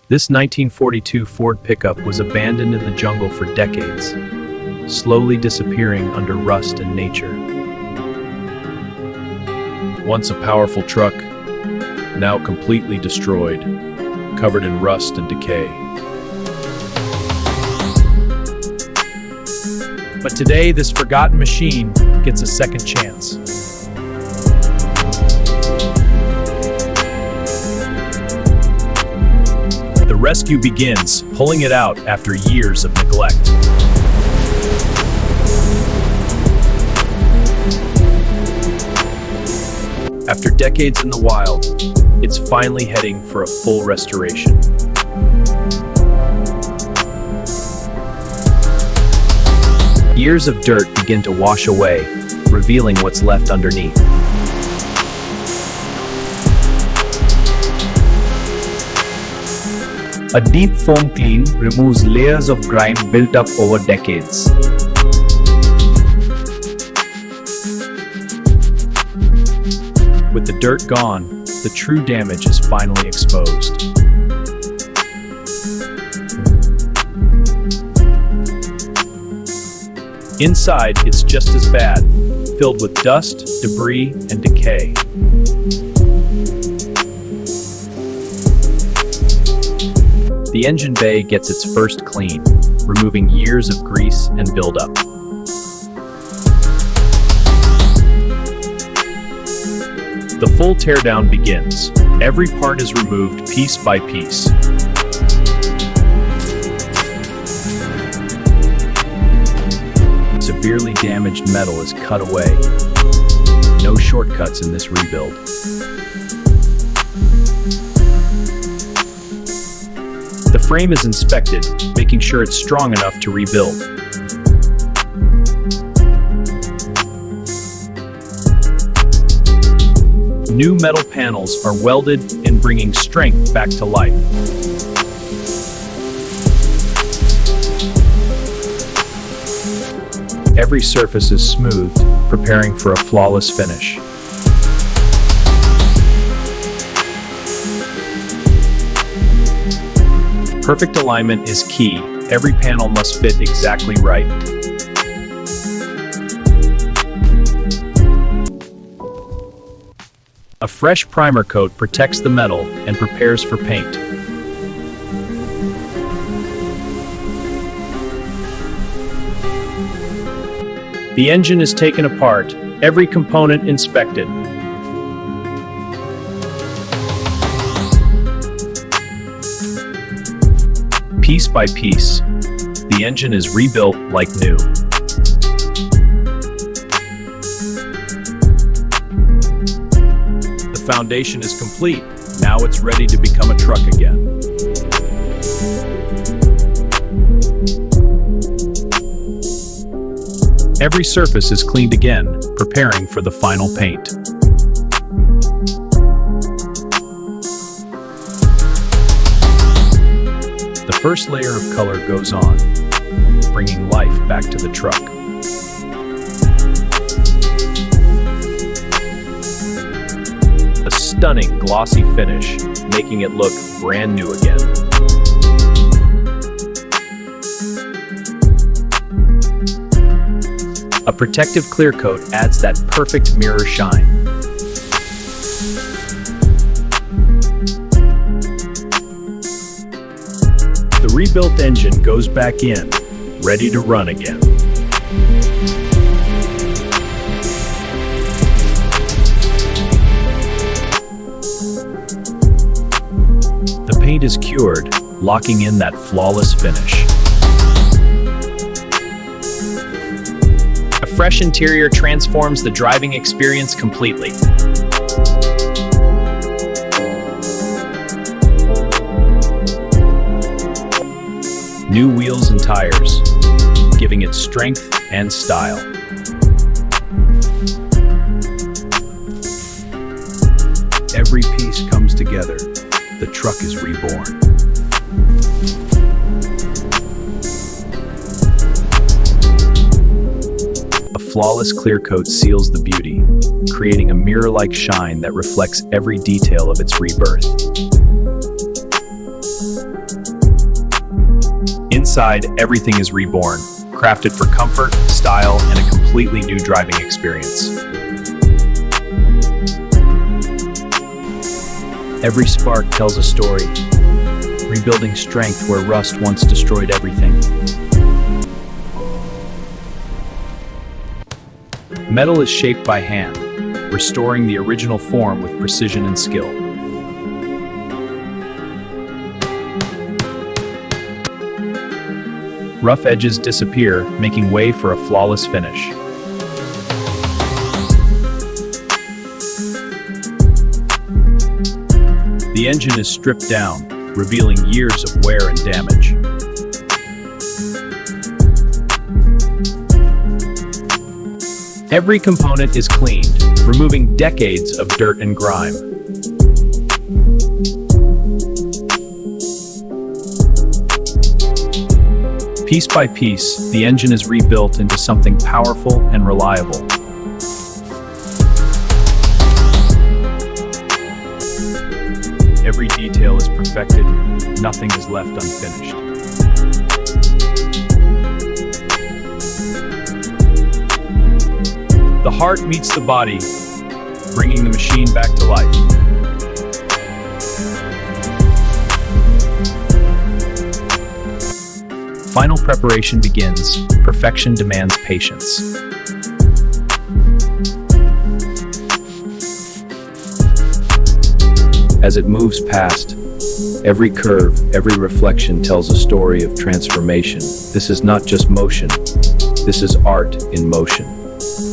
This 1942 Ford pickup was abandoned in the jungle for decades, slowly disappearing under rust and nature. Once a powerful truck, now completely destroyed, covered in rust and decay. But today, this forgotten machine gets a second chance. The rescue begins, pulling it out after years of neglect. After decades in the wild, it's finally heading for a full restoration. Years of dirt begin to wash away, revealing what's left underneath. A deep foam clean removes layers of grime built up over decades. With the dirt gone, the true damage is finally exposed. Inside, it's just as bad, filled with dust, debris, and decay. The engine bay gets its first clean, removing years of grease and buildup. The full teardown begins. Every part is removed piece by piece. Severely damaged metal is cut away. No shortcuts in this rebuild. The frame is inspected, making sure it's strong enough to rebuild. New metal panels are welded and bringing strength back to life. Every surface is smoothed, preparing for a flawless finish. Perfect alignment is key. Every panel must fit exactly right. A fresh primer coat protects the metal and prepares for paint. The engine is taken apart, every component inspected. Piece by piece, the engine is rebuilt like new. The foundation is complete. Now it's ready to become a truck again. Every surface is cleaned again, preparing for the final paint. The first layer of color goes on, bringing life back to the truck. A stunning glossy finish, making it look brand new again. A protective clear coat adds that perfect mirror shine. The rebuilt engine goes back in, ready to run again. The paint is cured, locking in that flawless finish. A fresh interior transforms the driving experience completely. New wheels and tires, giving it strength and style. Every piece comes together. The truck is reborn. A flawless clear coat seals the beauty, creating a mirror-like shine that reflects every detail of its rebirth. Inside, everything is reborn, crafted for comfort, style, and a completely new driving experience. Every spark tells a story, rebuilding strength where rust once destroyed everything. Metal is shaped by hand, restoring the original form with precision and skill. Rough edges disappear, making way for a flawless finish. The engine is stripped down, revealing years of wear and damage. Every component is cleaned, removing decades of dirt and grime. Piece by piece, the engine is rebuilt into something powerful and reliable. Every detail is perfected, nothing is left unfinished. The heart meets the body, bringing the machine back to life. Final preparation begins. Perfection demands patience. As it moves past, every curve, every reflection tells a story of transformation. This is not just motion, this is art in motion.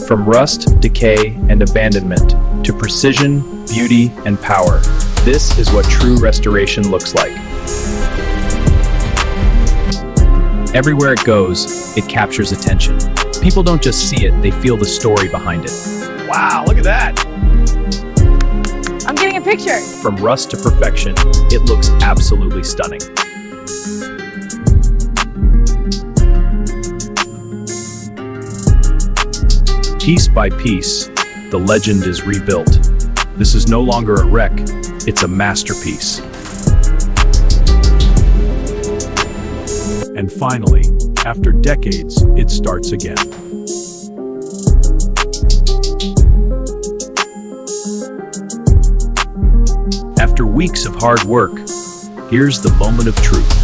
From rust, decay, and abandonment to precision, beauty, and power, this is what true restoration looks like. Everywhere it goes, it captures attention. People don't just see it, they feel the story behind it. Wow, look at that! I'm getting a picture. From rust to perfection, it looks absolutely stunning. Piece by piece, the legend is rebuilt. This is no longer a wreck, it's a masterpiece. And finally, after decades, it starts again. After weeks of hard work, here's the moment of truth.